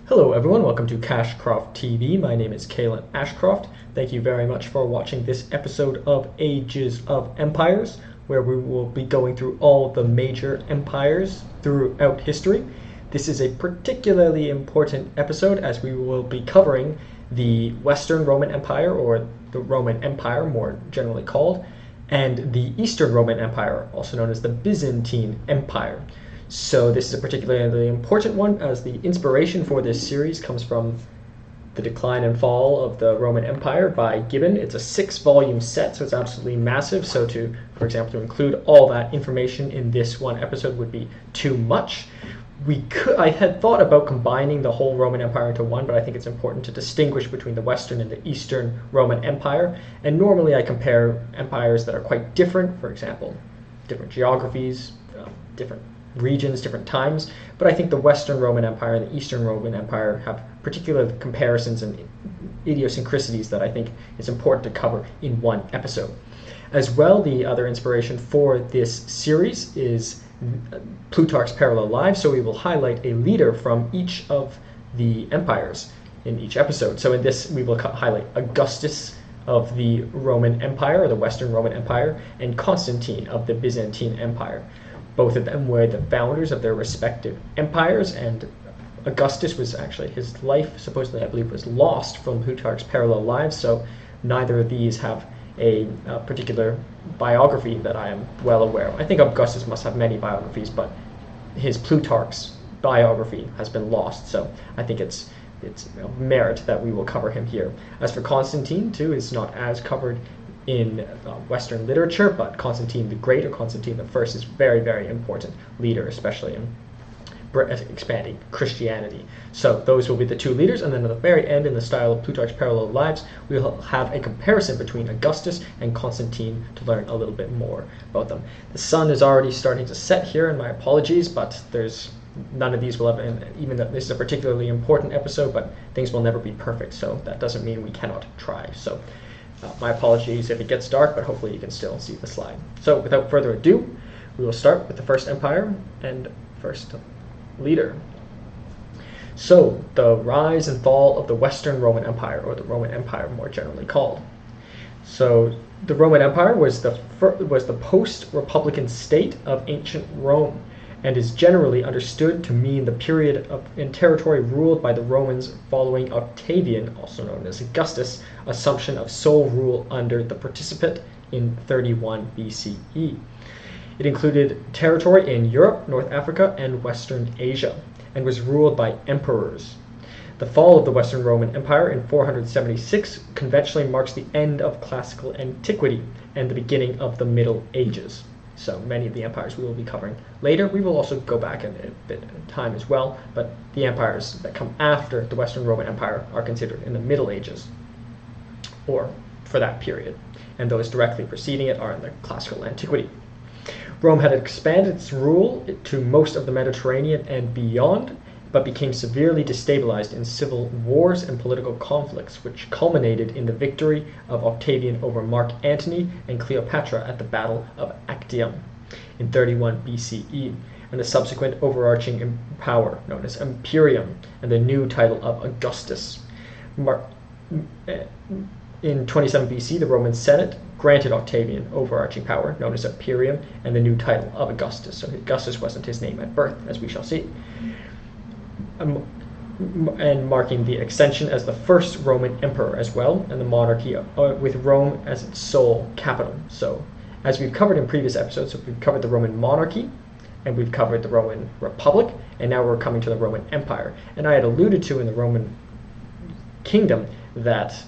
Hello everyone, welcome to Cashcroft TV. My name is Kalen Ashcroft. Thank you very much for watching this episode of Ages of Empires, where we will be going through all the major empires throughout history. This is a particularly important episode as we will be covering the Western Roman Empire, or the Roman Empire more generally called, and the Eastern Roman Empire, also known as the Byzantine Empire. So this is a particularly important one, as the inspiration for this series comes from The Decline and Fall of the Roman Empire by Gibbon. It's a 6-volume set, so it's absolutely massive. So for example, to include all that information in this one episode would be too much. I had thought about combining the whole Roman Empire into one, but I think it's important to distinguish between the Western and the Eastern Roman Empire. And normally I compare empires that are quite different, for example, different geographies, different regions, different times, but I think the Western Roman Empire and the Eastern Roman Empire have particular comparisons and idiosyncrasies that I think is important to cover in one episode. As well, the other inspiration for this series is Plutarch's Parallel Lives, so we will highlight a leader from each of the empires in each episode. So in this, we will highlight Augustus of the Roman Empire, or the Western Roman Empire, and Constantine of the Byzantine Empire. Both of them were the founders of their respective empires, and Augustus was actually, his life supposedly, I believe, was lost from Plutarch's Parallel Lives, so neither of these have a particular biography that I am well aware of. I think Augustus must have many biographies, but his Plutarch's biography has been lost, so I think it's merit that we will cover him here. As for Constantine, too, is not as covered in Western literature, but Constantine the Great, or Constantine the First, is very, very important leader, especially in expanding Christianity. So those will be the two leaders, and then at the very end, in the style of Plutarch's Parallel Lives, we'll have a comparison between Augustus and Constantine to learn a little bit more about them. The sun is already starting to set here, and my apologies, but none of these will ever, even though this is a particularly important episode, but things will never be perfect, so that doesn't mean we cannot try. So my apologies if it gets dark, but hopefully you can still see the slide. So without further ado, we will start with the first empire and first leader. So the rise and fall of the Western Roman Empire, or the Roman Empire more generally called. So the Roman Empire was the post-republican state of ancient Rome, and is generally understood to mean the period in territory ruled by the Romans following Octavian, also known as Augustus' assumption of sole rule under the Principate in 31 BCE. It included territory in Europe, North Africa, and Western Asia, and was ruled by emperors. The fall of the Western Roman Empire in 476 conventionally marks the end of classical antiquity and the beginning of the Middle Ages. So many of the empires we will be covering later. We will also go back in a bit of time as well, but the empires that come after the Western Roman Empire are considered in the Middle Ages, or for that period, and those directly preceding it are in the classical antiquity. Rome had expanded its rule to most of the Mediterranean and beyond, but became severely destabilized in civil wars and political conflicts, which culminated in the victory of Octavian over Mark Antony and Cleopatra at the Battle of Actium in 31 BCE, and the subsequent overarching power known as Imperium, and the new title of Augustus. In 27 BC, the Roman Senate granted Octavian overarching power known as Imperium and the new title of Augustus. So Augustus wasn't his name at birth, as we shall see. And marking the extension as the first Roman emperor as well, and the monarchy with Rome as its sole capital. So, as we've covered in previous episodes, we've covered the Roman monarchy, and we've covered the Roman Republic, and now we're coming to the Roman Empire. And I had alluded to in the Roman kingdom that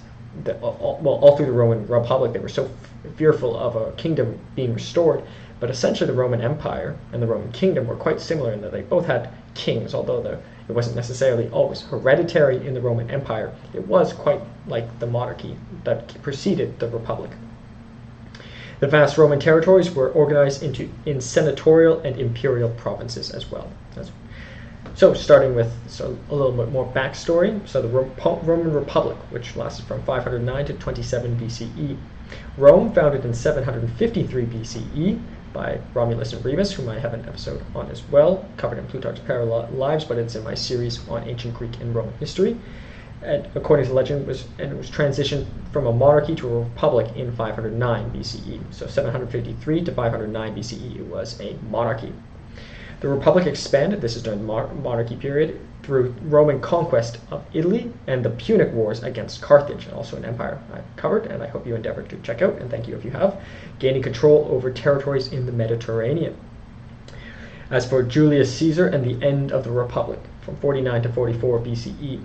all through the Roman Republic they were so fearful of a kingdom being restored, but essentially the Roman Empire and the Roman kingdom were quite similar in that they both had kings, although it wasn't necessarily always hereditary in the Roman Empire. It was quite like the monarchy that preceded the Republic. The vast Roman territories were organized in senatorial and imperial provinces as well. So starting with a little bit more backstory. So the Roman Republic, which lasted from 509 to 27 BCE. Rome, founded in 753 BCE, by Romulus and Remus, whom I have an episode on as well, covered in Plutarch's Parallel Lives, but it's in my series on ancient Greek and Roman history. And according to legend, it was transitioned from a monarchy to a republic in 509 BCE. So 753 to 509 BCE, it was a monarchy. The republic expanded, this is during the monarchy period, through Roman conquest of Italy and the Punic Wars against Carthage, also an empire I've covered, and I hope you endeavor to check out, and thank you if you have, gaining control over territories in the Mediterranean. As for Julius Caesar and the end of the republic, from 49 to 44 BCE,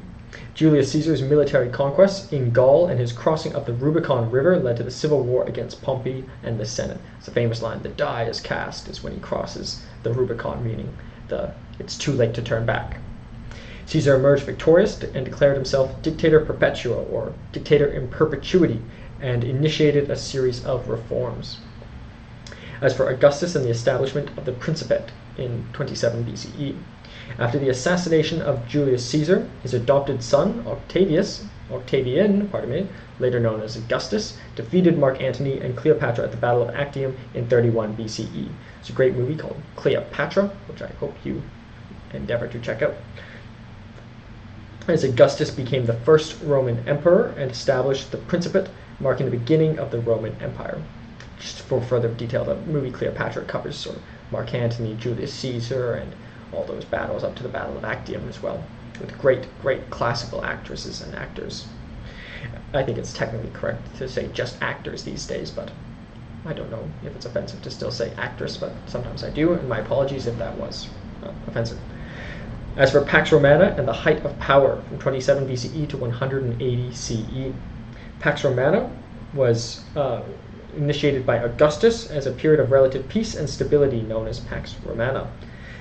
Julius Caesar's military conquests in Gaul and his crossing of the Rubicon River led to the civil war against Pompey and the Senate. It's a famous line, "The die is cast," is when he crosses the Rubicon, meaning it's too late to turn back. Caesar emerged victorious and declared himself dictator perpetua, or dictator in perpetuity, and initiated a series of reforms. As for Augustus and the establishment of the Principate in 27 BCE, after the assassination of Julius Caesar, his adopted son, Octavian, later known as Augustus, defeated Mark Antony and Cleopatra at the Battle of Actium in 31 BCE. It's a great movie called Cleopatra, which I hope you endeavor to check out. As Augustus became the first Roman emperor and established the Principate, marking the beginning of the Roman Empire. Just for further detail, the movie Cleopatra covers sort of Mark Antony, Julius Caesar, and all those battles up to the Battle of Actium as well, with great classical actresses and actors. I think it's technically correct to say just actors these days, but I don't know if it's offensive to still say actress, but sometimes I do, and my apologies if that was offensive. As for Pax Romana and the height of power, from 27 BCE to 180 CE, Pax Romana was initiated by Augustus as a period of relative peace and stability known as Pax Romana.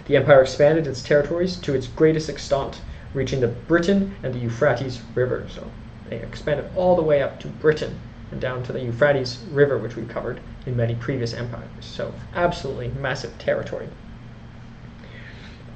The empire expanded its territories to its greatest extent, reaching the Britain and the Euphrates River. So they expanded all the way up to Britain and down to the Euphrates River, which we covered in many previous empires. So absolutely massive territory.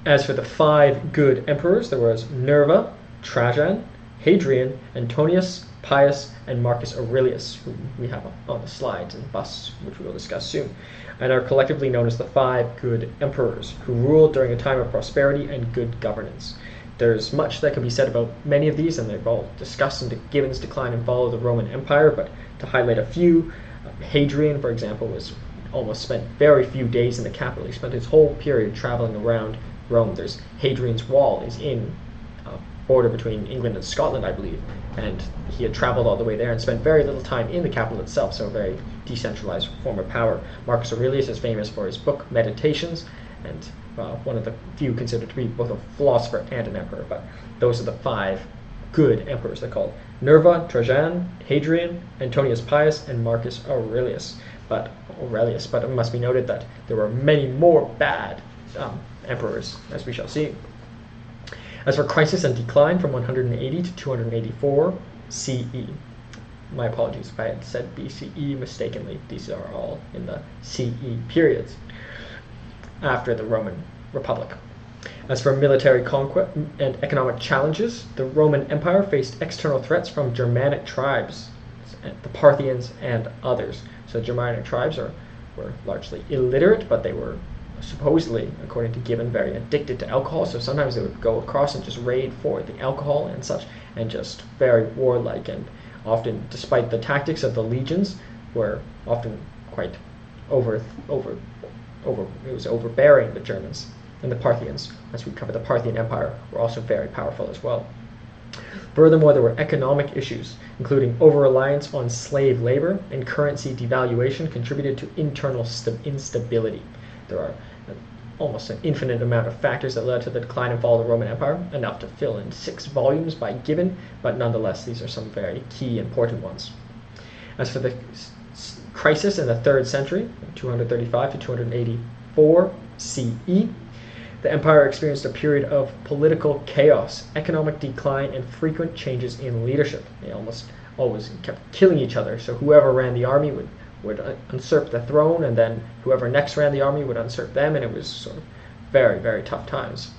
As for the 5 good emperors, there was Nerva, Trajan, Hadrian, Antonius, Pius, and Marcus Aurelius, who we have on the slides and busts, which we will discuss soon, and are collectively known as the 5 good emperors, who ruled during a time of prosperity and good governance. There's much that can be said about many of these, and they've all discussed into Gibbon's Decline and Fall of the Roman Empire, but to highlight a few, Hadrian, for example, almost spent very few days in the capital. He spent his whole period traveling around Rome. There's Hadrian's Wall is in border between England and Scotland, I believe, and he had traveled all the way there and spent very little time in the capital itself, so a very decentralized form of power. Marcus Aurelius is famous for his book Meditations, and one of the few considered to be both a philosopher and an emperor, but those are the 5 good emperors. They're called Nerva, Trajan, Hadrian, Antonius Pius, and Marcus Aurelius. But it must be noted that there were many more bad emperors, as we shall see. As for crisis and decline, from 180 to 284 CE. My apologies if I had said BCE mistakenly. These are all in the CE periods after the Roman Republic. As for military conquest and economic challenges, the Roman Empire faced external threats from Germanic tribes, the Parthians and others. So Germanic tribes were largely illiterate, but they were supposedly, according to Gibbon, very addicted to alcohol, so sometimes they would go across and just raid for the alcohol and such, and just very warlike, and often, despite the tactics of the legions, were often quite it was overbearing, the Germans. And the Parthians, as we covered, the Parthian Empire, were also very powerful as well. Furthermore, there were economic issues, including over-reliance on slave labor and currency devaluation contributed to internal instability. There are almost an infinite amount of factors that led to the decline and fall of the Roman Empire, enough to fill in 6 volumes by Gibbon, but nonetheless, these are some very key important ones. As for the crisis in the 3rd century, 235 to 284 CE, the empire experienced a period of political chaos, economic decline, and frequent changes in leadership. They almost always kept killing each other, so whoever ran the army would usurp the throne, and then whoever next ran the army would usurp them, and it was sort of very, very tough times.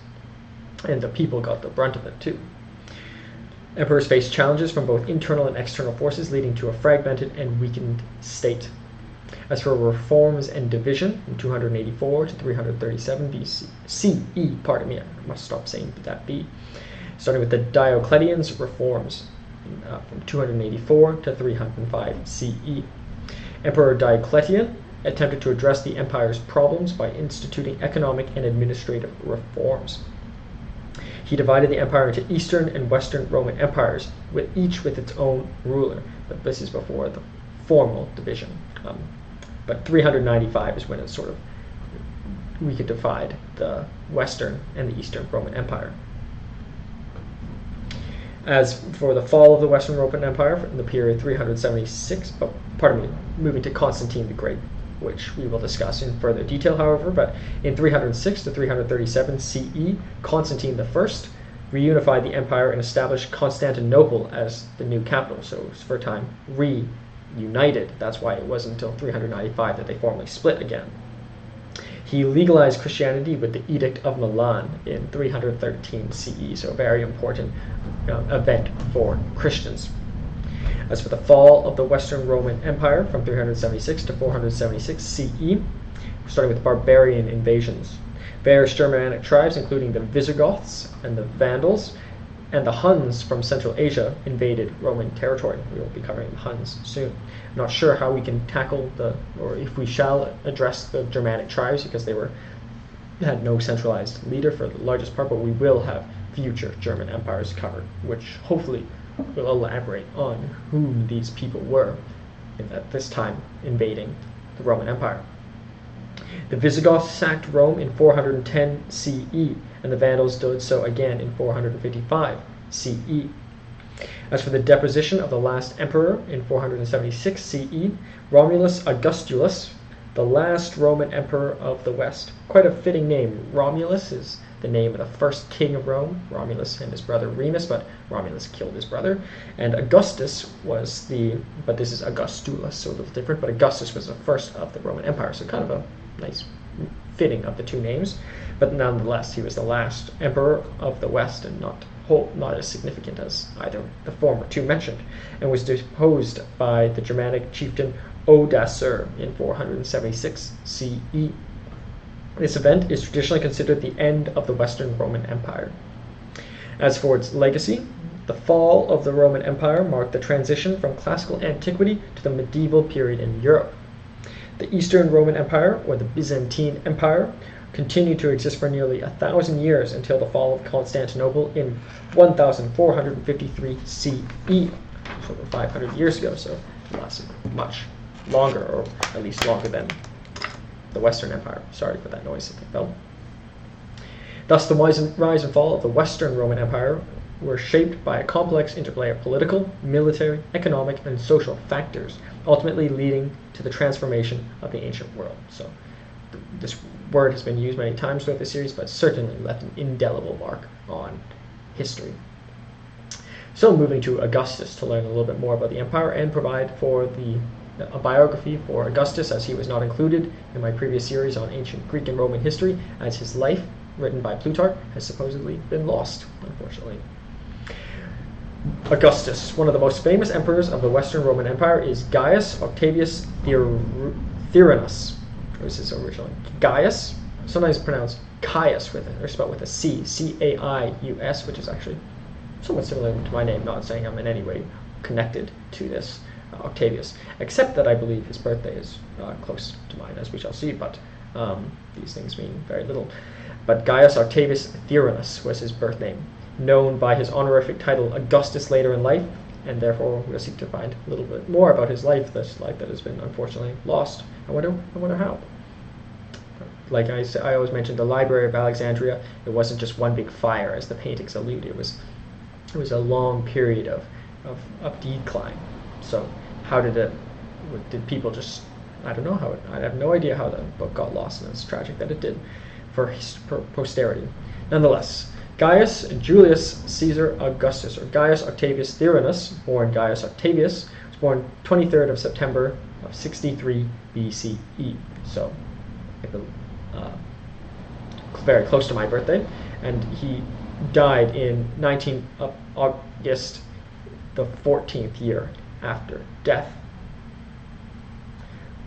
And the people got the brunt of it too. Emperors faced challenges from both internal and external forces, leading to a fragmented and weakened state. As for reforms and division, from 284 to 337 BCE, pardon me, I must stop saying that B. Starting with the Diocletian's reforms from 284 to 305 CE. Emperor Diocletian attempted to address the empire's problems by instituting economic and administrative reforms. He divided the empire into Eastern and Western Roman empires, each with its own ruler, but this is before the formal division. But 395 is when it's sort of, we could divide the Western and the Eastern Roman Empire. As for the fall of the Western Roman Empire in the period 376, moving to Constantine the Great, which we will discuss in further detail, however, but in 306 to 337 CE, Constantine I reunified the empire and established Constantinople as the new capital, so it was for a time reunited. That's why it wasn't until 395 that they formally split again. He legalized Christianity with the Edict of Milan in 313 CE, so a very important event for Christians. As for the fall of the Western Roman Empire from 376 to 476 CE, starting with barbarian invasions. Various Germanic tribes, including the Visigoths and the Vandals, and the Huns from Central Asia invaded Roman territory. We will be covering the Huns soon. I'm not sure how we can tackle or if we shall address the Germanic tribes, because they had no centralized leader for the largest part, but we will have future German empires covered, which hopefully will elaborate on whom these people were at this time invading the Roman Empire. The Visigoths sacked Rome in 410 CE, and the Vandals did so again in 455 CE. As for the deposition of the last emperor in 476 CE, Romulus Augustulus, the last Roman emperor of the West. Quite a fitting name. Romulus is the name of the first king of Rome, Romulus and his brother Remus, but Romulus killed his brother. And Augustus was but this is Augustulus, so a little different, but Augustus was the first of the Roman Empire, so kind of a nice fitting of the two names. But nonetheless, he was the last emperor of the West, and not as significant as either the former two mentioned, and was deposed by the Germanic chieftain Odoacer in 476 CE. This event is traditionally considered the end of the Western Roman Empire. As for its legacy, the fall of the Roman Empire marked the transition from classical antiquity to the medieval period in Europe. The Eastern Roman Empire, or the Byzantine Empire, continued to exist for nearly 1,000 years until the fall of Constantinople in 1453 CE, over 500 years ago, so it lasted much longer, or at least longer than the Western Empire. Sorry for that noise that fell. Thus, the rise and fall of the Western Roman Empire were shaped by a complex interplay of political, military, economic, and social factors, ultimately leading to the transformation of the ancient world. So this word has been used many times throughout the series, but certainly left an indelible mark on history. So moving to Augustus to learn a little bit more about the empire and provide for a biography for Augustus, as he was not included in my previous series on ancient Greek and Roman history, as his life, written by Plutarch, has supposedly been lost, unfortunately. Augustus, one of the most famous emperors of the Western Roman Empire, is Gaius Octavius Tyrannus. This is originally Gaius, sometimes pronounced Caius or spelled with a C, C-A-I-U-S, which is actually somewhat similar to my name, not saying I'm in any way connected to this Octavius, except that I believe his birthday is close to mine, as we shall see, but these things mean very little. But Gaius Octavius Tyrannus was his birth name, known by his honorific title Augustus later in life, and therefore we'll seek to find a little bit more about his life, this life that has been unfortunately lost. I wonder how. Like I always mentioned, the Library of Alexandria, it wasn't just one big fire, as the paintings allude. It was a long period of decline. So how did people just, I don't know how, I have no idea how the book got lost, and it's tragic that it did for posterity. Nonetheless, Gaius Julius Caesar Augustus, or Gaius Octavius Tyrannus, born Gaius Octavius, was born 23rd of September of 63 BCE. So very close to my birthday, and he died in 19 of August, the 14th year after death.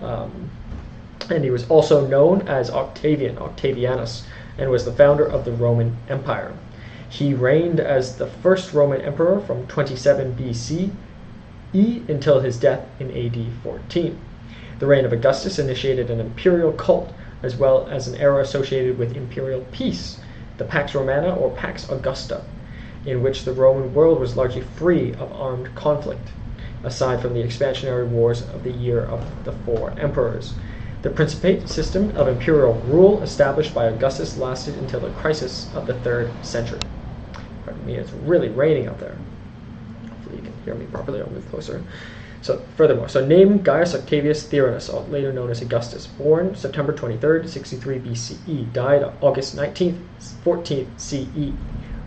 And he was also known as Octavianus, and was the founder of the Roman Empire. He reigned as the first Roman emperor from 27 BCE until his death in AD 14. The reign of Augustus initiated an imperial cult, as well as an era associated with imperial peace, the Pax Romana or Pax Augusta, in which the Roman world was largely free of armed conflict, aside from the expansionary wars of the Year of the Four Emperors. The Principate system of imperial rule established by Augustus lasted until the crisis of the 3rd century. Pardon me, it's really raining out there. Hopefully you can hear me properly. I'll move closer. Furthermore, name Gaius Octavius Tyrannus, later known as Augustus, born September 23rd, 63 BCE, died August 19th, 14th CE.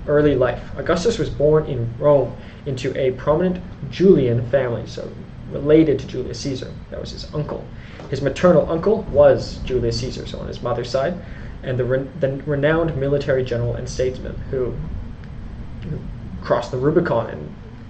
Early life. Augustus was born in Rome into a prominent Julian family, so related to Julius Caesar. That was his uncle. His maternal uncle was Julius Caesar, so on his mother's side, and the renowned military general and statesman who crossed the Rubicon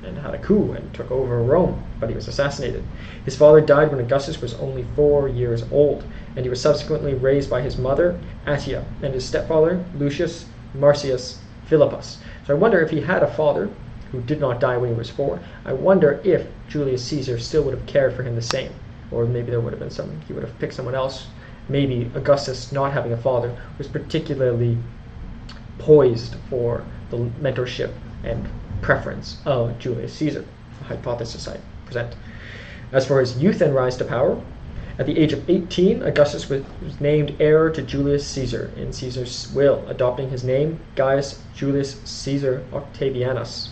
and had a coup and took over Rome, but he was assassinated. His father died when Augustus was only 4 years old, and he was subsequently raised by his mother, Attia, and his stepfather, Lucius Marcius Philippus. So I wonder if he had a father who did not die when he was 4. I wonder if Julius Caesar still would have cared for him the same. Or maybe there would have been he would have picked someone else. Maybe Augustus, not having a father, was particularly poised for the mentorship and preference of Julius Caesar, a hypothesis I present. As for his youth and rise to power, at the age of 18, Augustus was named heir to Julius Caesar in Caesar's will, adopting his name, Gaius Julius Caesar Octavianus.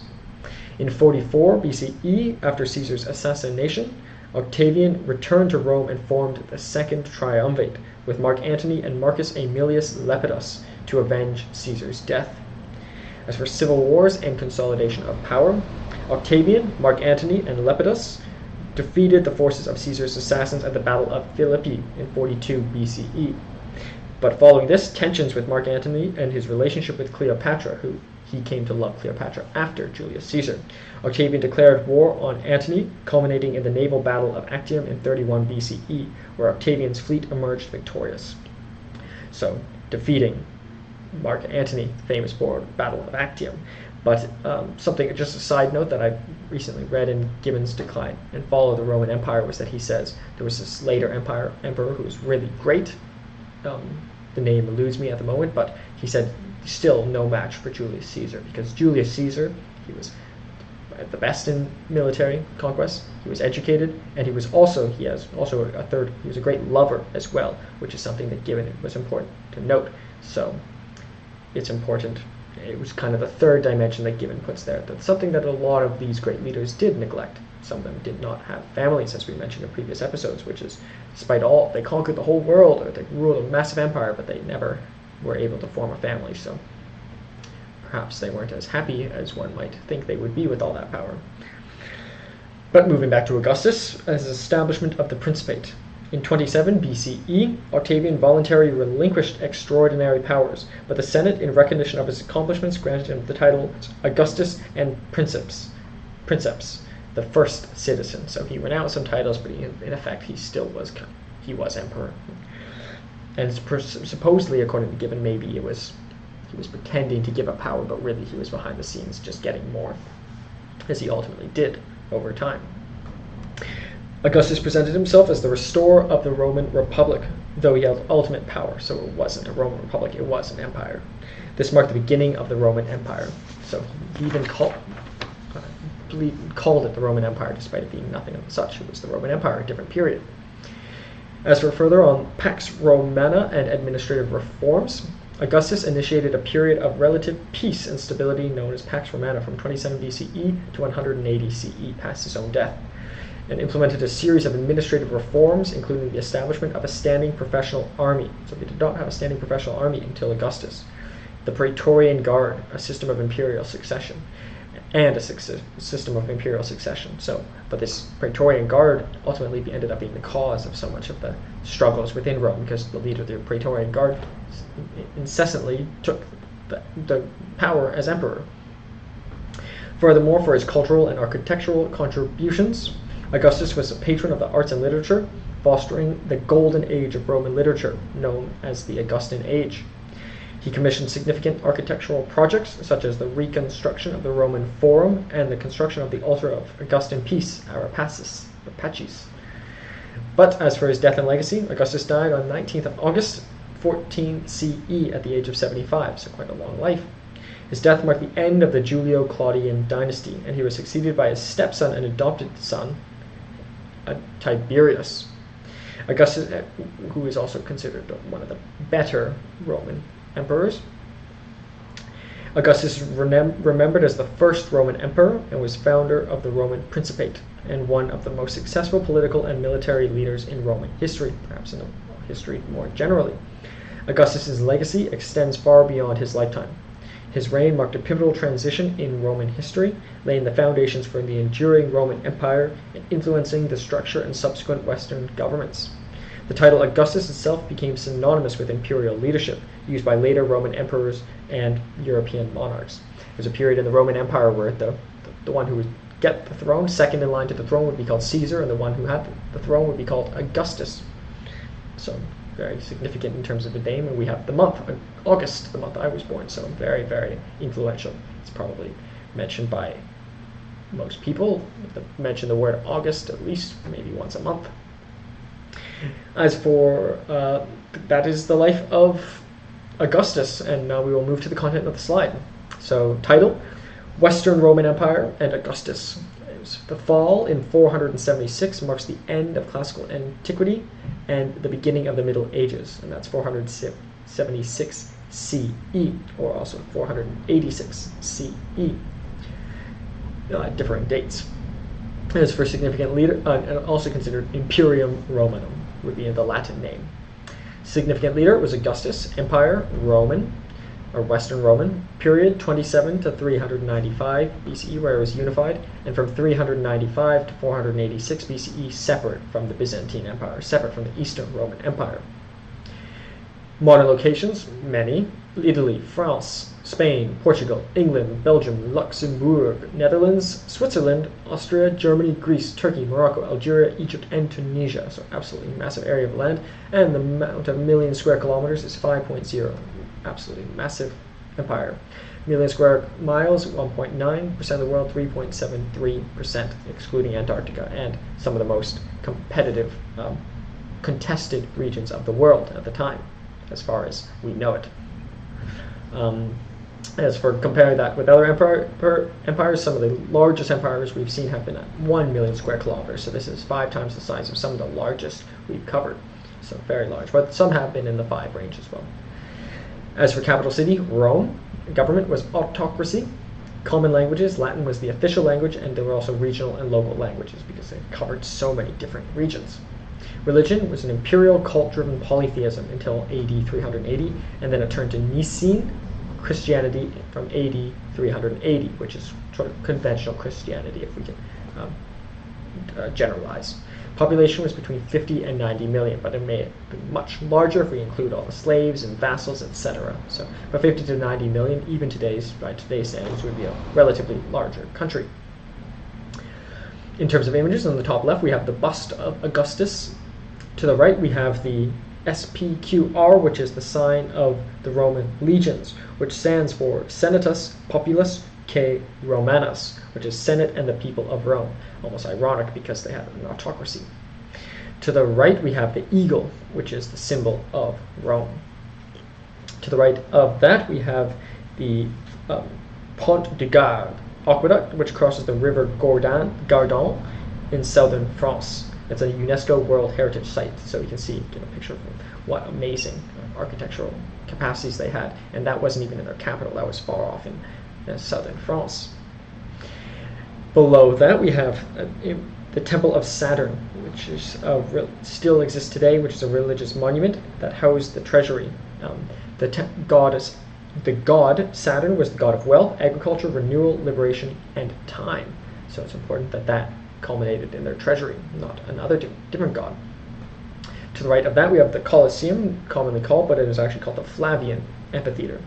In 44 BCE, after Caesar's assassination, Octavian returned to Rome and formed the Second Triumvirate with Mark Antony and Marcus Aemilius Lepidus to avenge Caesar's death. As for civil wars and consolidation of power, Octavian, Mark Antony, and Lepidus defeated the forces of Caesar's assassins at the Battle of Philippi in 42 BCE. But following this, tensions with Mark Antony and his relationship with Cleopatra, who he came to love Cleopatra after Julius Caesar. Octavian declared war on Antony, culminating in the naval battle of Actium in 31 BCE, where Octavian's fleet emerged victorious. So, defeating Mark Antony, famous for Battle of Actium. But just a side note that I recently read in Gibbon's Decline and Fall of the Roman Empire was that he says there was this later emperor who was really great. The name eludes me at the moment, but he said still no match for Julius Caesar, because Julius Caesar, he was the best in military conquest, he was educated, and he was he was a great lover as well, which is something that Gibbon was important to note. So it's important. It was kind of the third dimension that Gibbon puts there. That's something that a lot of these great leaders did neglect. Some of them did not have families, as we mentioned in previous episodes, which is, despite all, they conquered the whole world, or they ruled a massive empire, but they never were able to form a family, so perhaps they weren't as happy as one might think they would be with all that power. But moving back to Augustus, as establishment of the Principate. In 27 BCE, Octavian voluntarily relinquished extraordinary powers, but the Senate, in recognition of his accomplishments, granted him the title Augustus and Princeps, the first citizen. So he renounced some titles, but in effect he was emperor. And supposedly, according to Gibbon, maybe he was pretending to give up power, but really he was behind the scenes just getting more, as he ultimately did over time. Augustus presented himself as the restorer of the Roman Republic, though he held ultimate power, so it wasn't a Roman Republic, it was an empire. This marked the beginning of the Roman Empire, so he even called it the Roman Empire, despite it being nothing of such. It was the Roman Empire, a different period. As for further on Pax Romana and administrative reforms, Augustus initiated a period of relative peace and stability known as Pax Romana from 27 BCE to 180 CE, past his own death, and implemented a series of administrative reforms, including the establishment of a standing professional army. So they did not have a standing professional army until Augustus. The Praetorian Guard, a system of imperial succession, and a system of imperial succession. But this Praetorian Guard ultimately ended up being the cause of so much of the struggles within Rome, because the leader of the Praetorian Guard incessantly took the power as emperor. Furthermore, for his cultural and architectural contributions, Augustus was a patron of the arts and literature, fostering the golden age of Roman literature, known as the Augustan Age. He commissioned significant architectural projects, such as the reconstruction of the Roman Forum and the construction of the altar of Augustan Peace, Pacis. But as for his death and legacy, Augustus died on 19th of August, 14 CE at the age of 75, so quite a long life. His death marked the end of the Julio-Claudian dynasty, and he was succeeded by his stepson and adopted son, Tiberius. Augustus, who is also considered one of the better Roman emperors. Augustus is remembered as the first Roman emperor and was founder of the Roman Principate and one of the most successful political and military leaders in Roman history, perhaps in history more generally. Augustus's legacy extends far beyond his lifetime. His reign marked a pivotal transition in Roman history, laying the foundations for the enduring Roman Empire and influencing the structure and subsequent Western governments. The title Augustus itself became synonymous with imperial leadership, used by later Roman emperors and European monarchs. There was a period in the Roman Empire where the one who would get the throne, second in line to the throne, would be called Caesar, and the one who had the throne would be called Augustus. So very significant in terms of the name, and we have the month, August, the month I was born, so very, very influential. It's probably mentioned by most people, mention the word August at least maybe once a month. As for, that is the life of Augustus, and now we will move to the content of the slide. So, title, Western Roman Empire and Augustus. The fall in 476 marks the end of classical antiquity and the beginning of the Middle Ages, and that's 476 CE, or also 486 CE, differing dates. As for significant leader, and also considered Imperium Romanum, would be the Latin name. Significant leader was Augustus. Empire, Roman, or Western Roman, period 27 to 395 BCE, where it was unified, and from 395 to 486 BCE, separate from the Byzantine Empire, separate from the Eastern Roman Empire. Modern locations, many: Italy, France, Spain, Portugal, England, Belgium, Luxembourg, Netherlands, Switzerland, Austria, Germany, Greece, Turkey, Morocco, Algeria, Egypt, and Tunisia. So absolutely massive area of land, and the amount of million square kilometers is 5.0. Absolutely massive empire. Million square miles, 1.9% of the world, 3.73%, excluding Antarctica, and some of the most competitive, contested regions of the world at the time, as far as we know it. As for comparing that with other empires, some of the largest empires we've seen have been at 1 million square kilometers, so this is 5 times the size of some of the largest we've covered, so very large, but some have been in the 5 range as well. As for capital city, Rome, government was autocracy. Common languages, Latin was the official language, and there were also regional and local languages because it covered so many different regions. Religion was an imperial cult-driven polytheism until AD 380, and then it turned to Nicene Christianity from AD 380, which is sort of conventional Christianity, if we can generalize. Population was between 50 and 90 million, but it may have been much larger if we include all the slaves and vassals, etc. So, but 50 to 90 million, even by today's standards, would be a relatively larger country. In terms of images, on the top left, we have the bust of Augustus. To the right, we have the SPQR, which is the sign of the Roman legions, which stands for Senatus Populus K Romanus, which is Senate and the people of Rome. Almost ironic because they had an autocracy. To the right, we have the eagle, which is the symbol of Rome. To the right of that, we have the Pont de Gard aqueduct, which crosses the river Gardon in southern France. It's a UNESCO World Heritage Site, so you can see, get a picture of what amazing architectural capacities they had, and that wasn't even in their capital, that was far off in southern France. Below that, we have the Temple of Saturn, which is still exists today, which is a religious monument that housed the treasury. The god Saturn was the god of wealth, agriculture, renewal, liberation, and time. So it's important that culminated in their treasury, not another different god. To the right of that, we have the Colosseum, commonly called, but it is actually called the Flavian Amphitheater.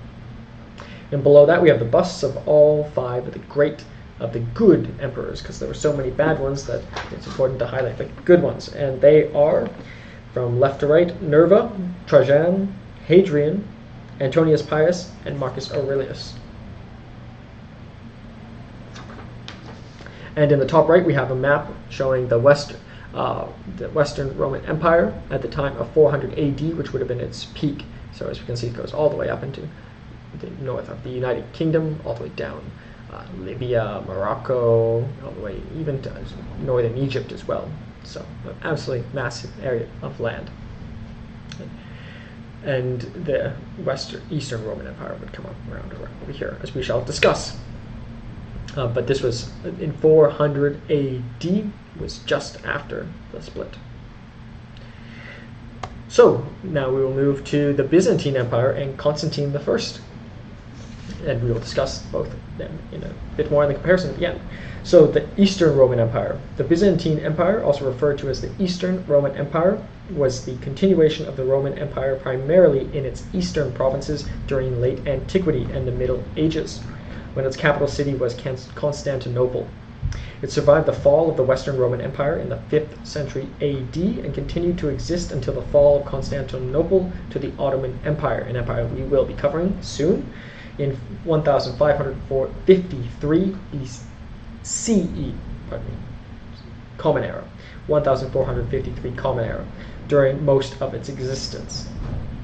And below that, we have the busts of all 5 of the great of the good emperors, because there were so many bad ones that it's important to highlight the good ones. And they are, from left to right, Nerva, Trajan, Hadrian, Antonius Pius, and Marcus Aurelius. And in the top right, we have a map showing the Western Roman Empire at the time of 400 AD, which would have been its peak. So as we can see, it goes all the way up into the north of the United Kingdom, all the way down Libya, Morocco, all the way even to northern Egypt as well. So an absolutely massive area of land. And the Eastern Roman Empire would come up around over here, as we shall discuss. But this was in 400 AD, was just after the split. So now we will move to the Byzantine Empire and Constantine I. And we will discuss both of them in a bit more in the comparison at the end. So the Eastern Roman Empire. The Byzantine Empire, also referred to as the Eastern Roman Empire, was the continuation of the Roman Empire primarily in its eastern provinces during late antiquity and the Middle Ages, when its capital city was Constantinople. It survived the fall of the Western Roman Empire in the 5th century AD and continued to exist until the fall of Constantinople to the Ottoman Empire, an empire we will be covering soon, in 1553 BCE, Common Era, 1453 Common Era, during most of its existence.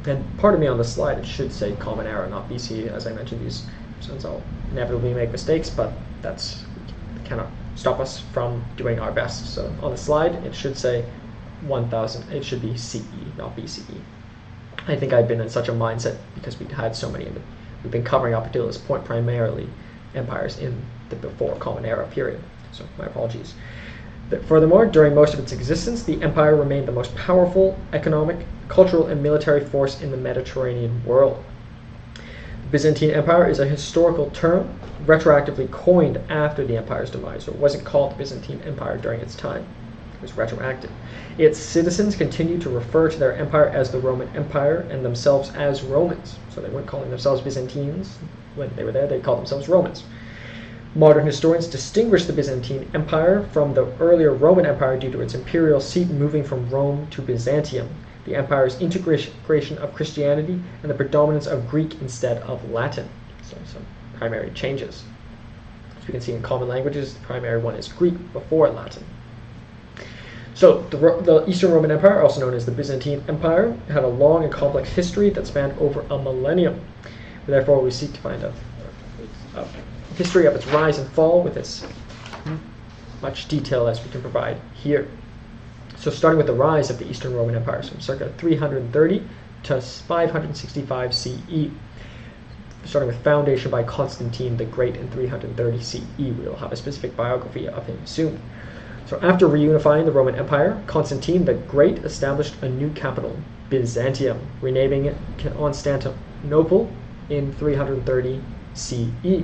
And pardon me on the slide, it should say Common Era, not BCE. As I mentioned, these since I'll inevitably make mistakes, but that's cannot stop us from doing our best. So on the slide, it should say 1000. It should be CE, not BCE. I think I've been in such a mindset because we've had so many. We've been covering up until this point primarily empires in the before Common Era period. So my apologies. But furthermore, during most of its existence, the empire remained the most powerful economic, cultural, and military force in the Mediterranean world. The Byzantine Empire is a historical term retroactively coined after the empire's demise, so it wasn't called the Byzantine Empire during its time. It was retroactive. Its citizens continued to refer to their empire as the Roman Empire and themselves as Romans. So they weren't calling themselves Byzantines when they were there, they called themselves Romans. Modern historians distinguish the Byzantine Empire from the earlier Roman Empire due to its imperial seat moving from Rome to Byzantium, the empire's integration of Christianity, and the predominance of Greek instead of Latin. So some primary changes. As we can see in common languages, the primary one is Greek before Latin. So the Eastern Roman Empire, also known as the Byzantine Empire, had a long and complex history that spanned over a millennium. Therefore, we seek to find a history of its rise and fall with as much detail as we can provide here. So starting with the rise of the Eastern Roman Empire, from circa 330 to 565 CE. Starting with foundation by Constantine the Great in 330 CE. We will have a specific biography of him soon. So after reunifying the Roman Empire, Constantine the Great established a new capital, Byzantium, renaming it Constantinople in 330 CE.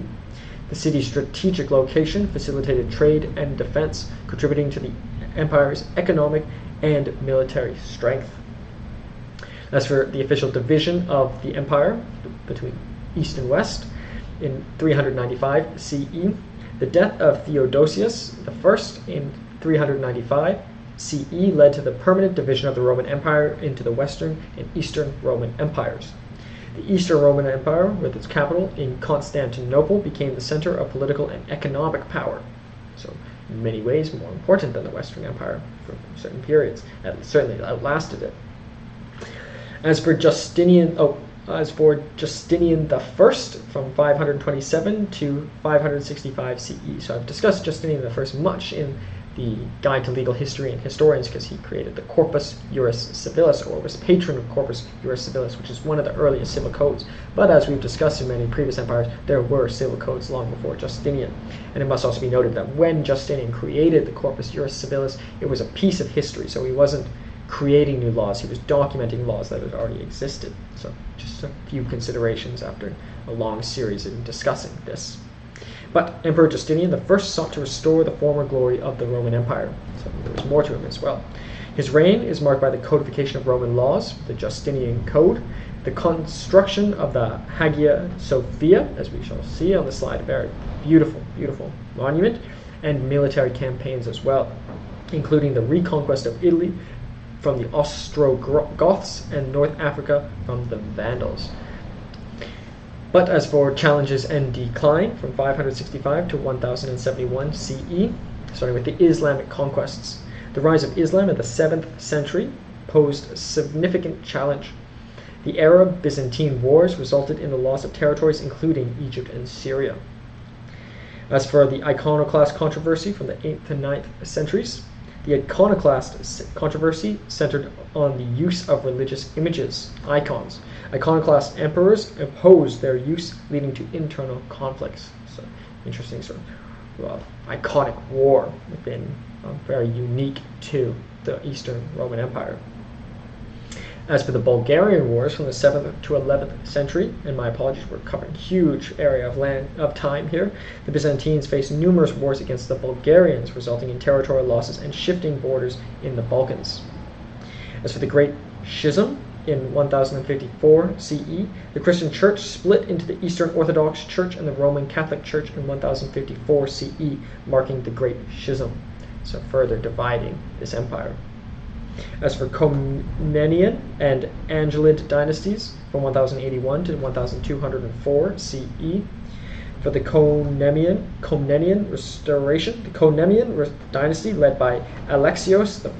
The city's strategic location facilitated trade and defense, contributing to the empire's economic and military strength. As for the official division of the empire between East and West, in 395 CE, the death of Theodosius I in 395 CE led to the permanent division of the Roman Empire into the Western and Eastern Roman Empires. The Eastern Roman Empire, with its capital in Constantinople, became the center of political and economic power. So, in many ways, more important than the Western Empire for certain periods. It certainly outlasted it. As for Justinian I, from 527 to 565 CE. So I've discussed Justinian I much in the Guide to Legal History and Historians because he created the Corpus Juris Civilis, or was patron of Corpus Juris Civilis, which is one of the earliest civil codes. But as we've discussed in many previous empires, there were civil codes long before Justinian. And it must also be noted that when Justinian created the Corpus Juris Civilis, it was a piece of history, so he wasn't creating new laws, he was documenting laws that had already existed. So just a few considerations after a long series in discussing this. But Emperor Justinian I sought to restore the former glory of the Roman Empire, so there was more to him as well. His reign is marked by the codification of Roman laws, the Justinian Code, the construction of the Hagia Sophia, as we shall see on the slide, a very beautiful, beautiful monument, and military campaigns as well, including the reconquest of Italy from the Ostrogoths and North Africa from the Vandals. But as for challenges and decline from 565 to 1071 CE, starting with the Islamic conquests, the rise of Islam in the 7th century posed a significant challenge. The Arab-Byzantine wars resulted in the loss of territories including Egypt and Syria. As for the iconoclast controversy from the 8th and 9th centuries, the iconoclast controversy centered on the use of religious images, icons. Iconoclast emperors opposed their use, leading to internal conflicts. So, interesting sort of iconic war, been very unique to the Eastern Roman Empire. As for the Bulgarian wars from the 7th to 11th century, and my apologies, we're covering a huge area of time here, the Byzantines faced numerous wars against the Bulgarians, resulting in territorial losses and shifting borders in the Balkans. As for the Great Schism in 1054 CE, the Christian Church split into the Eastern Orthodox Church and the Roman Catholic Church in 1054 CE, marking the Great Schism, so further dividing this empire. As for Komnenian and Angelid dynasties from 1081 to 1204 CE, for the Komnenian restoration, the Komnenian dynasty led by Alexios I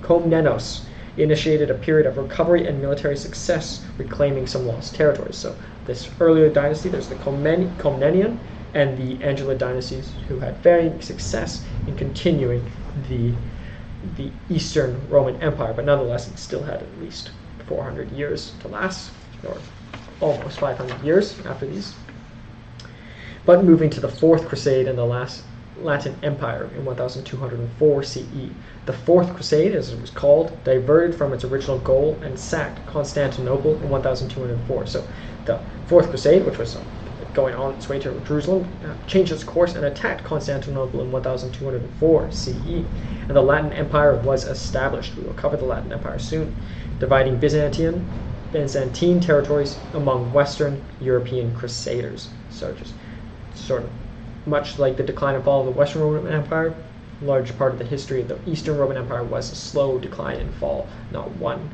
Komnenos initiated a period of recovery and military success, reclaiming some lost territories. So this earlier dynasty, there's the Komnenian and the Angelid dynasties, who had varying success in continuing the Eastern Roman Empire, but nonetheless it still had at least 400 years to last, or almost 500 years after these. But moving to the Fourth Crusade and the last Latin Empire in 1204 CE. The Fourth Crusade, as it was called, diverted from its original goal and sacked Constantinople in 1204. So the Fourth Crusade, which was going on its way to Jerusalem, changed its course and attacked Constantinople in 1204 CE, and the Latin Empire was established. We will cover the Latin Empire soon, dividing Byzantine territories among Western European crusaders. So just sort of much like the decline and fall of the Western Roman Empire, a large part of the history of the Eastern Roman Empire was a slow decline and fall, not one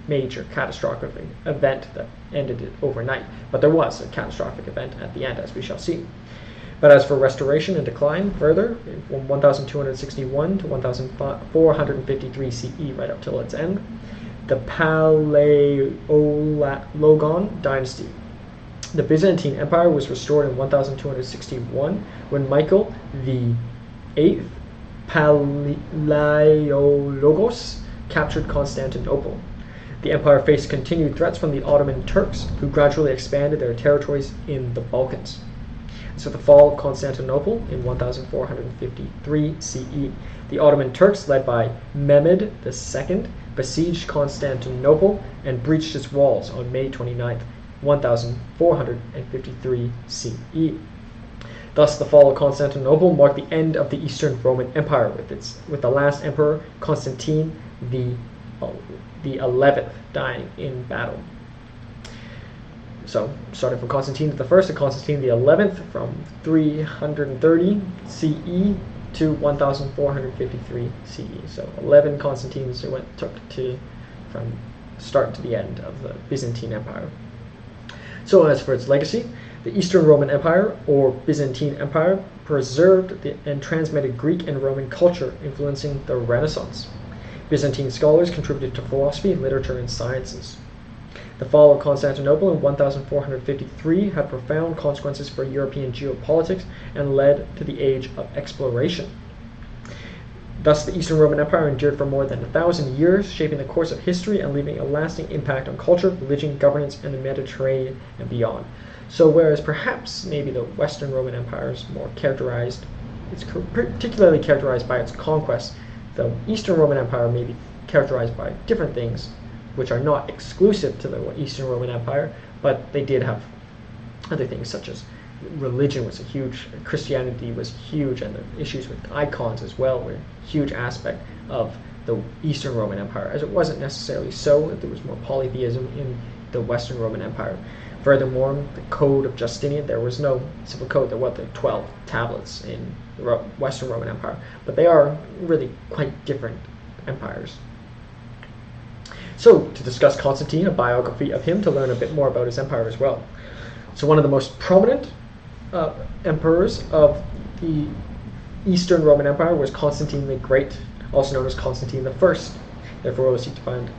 major catastrophic event that ended it overnight. But there was a catastrophic event at the end, as we shall see. But as for restoration and decline further, from 1261 to 1453 CE, right up till its end, the Palaeologan dynasty. The Byzantine Empire was restored in 1261 when Michael VIII Palaiologos captured Constantinople. The empire faced continued threats from the Ottoman Turks, who gradually expanded their territories in the Balkans. So the fall of Constantinople in 1453 CE, the Ottoman Turks, led by Mehmed II, besieged Constantinople and breached its walls on May 29, 1453 CE. Thus, the fall of Constantinople marked the end of the Eastern Roman Empire, with the last emperor, Constantine the 11th, dying in battle. So, starting from Constantine the First to Constantine the 11th, from 330 CE to 1453 CE. So, 11 Constantines took from start to the end of the Byzantine Empire. So, as for its legacy, the Eastern Roman Empire, or Byzantine Empire, preserved and transmitted Greek and Roman culture, influencing the Renaissance. Byzantine scholars contributed to philosophy, literature, and sciences. The fall of Constantinople in 1453 had profound consequences for European geopolitics and led to the age of exploration. Thus, the Eastern Roman Empire endured for more than 1,000 years, shaping the course of history and leaving a lasting impact on culture, religion, governance, and the Mediterranean and beyond. So whereas perhaps maybe the Western Roman Empire is more characterized, it's particularly characterized by its conquests, the Eastern Roman Empire may be characterized by different things, which are not exclusive to the Eastern Roman Empire, but they did have other things, such as religion was a huge, Christianity was huge, and the issues with icons as well were a huge aspect of the Eastern Roman Empire, as it wasn't necessarily so. There was more polytheism in the Western Roman Empire. Furthermore, the Code of Justinian, there was no civil code. There were the 12 tablets in the Western Roman Empire, but they are really quite different empires. So, to discuss Constantine, a biography of him, to learn a bit more about his empire as well. So, one of the most prominent emperors of the Eastern Roman Empire was Constantine the Great, also known as Constantine the First. Therefore, we'll seek to find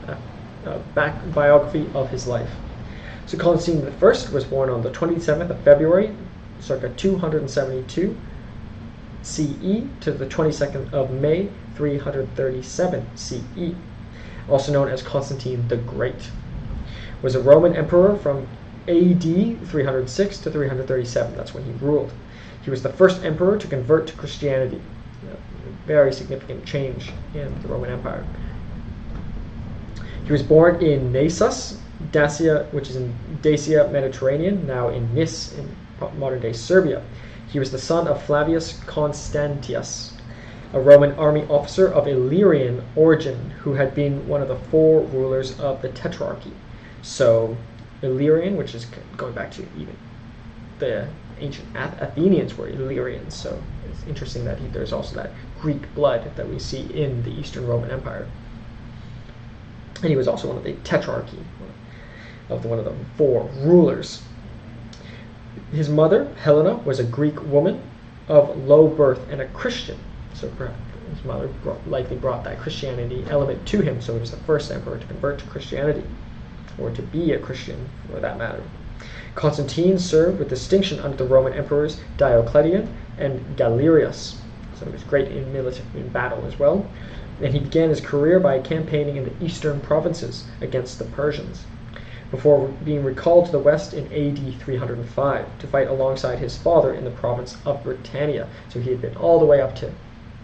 a biography of his life. So, Constantine the First was born on the 27th of February, circa 272 CE, to the 22nd of May, 337 CE. Also known as Constantine the Great, was a Roman emperor from AD 306 to 337. That's when he ruled. He was the first emperor to convert to Christianity. A very significant change in the Roman Empire. He was born in Naissus, Dacia, which is in Dacia, Mediterranean, now in Nis, in modern-day Serbia. He was the son of Flavius Constantius, a Roman army officer of Illyrian origin who had been one of the 4 rulers of the Tetrarchy. So, Illyrian, which is going back to even the ancient Athenians were Illyrians, so it's interesting that there's also that Greek blood that we see in the Eastern Roman Empire. And he was also one of the Tetrarchy, of one of the 4 rulers. His mother, Helena, was a Greek woman of low birth and a Christian. So his mother likely brought that Christianity element to him, so he was the first emperor to convert to Christianity, or to be a Christian for that matter. Constantine served with distinction under the Roman emperors Diocletian and Galerius, so he was great in battle as well. And he began his career by campaigning in the eastern provinces against the Persians, before being recalled to the west in AD 305 to fight alongside his father in the province of Britannia. So he had been all the way up to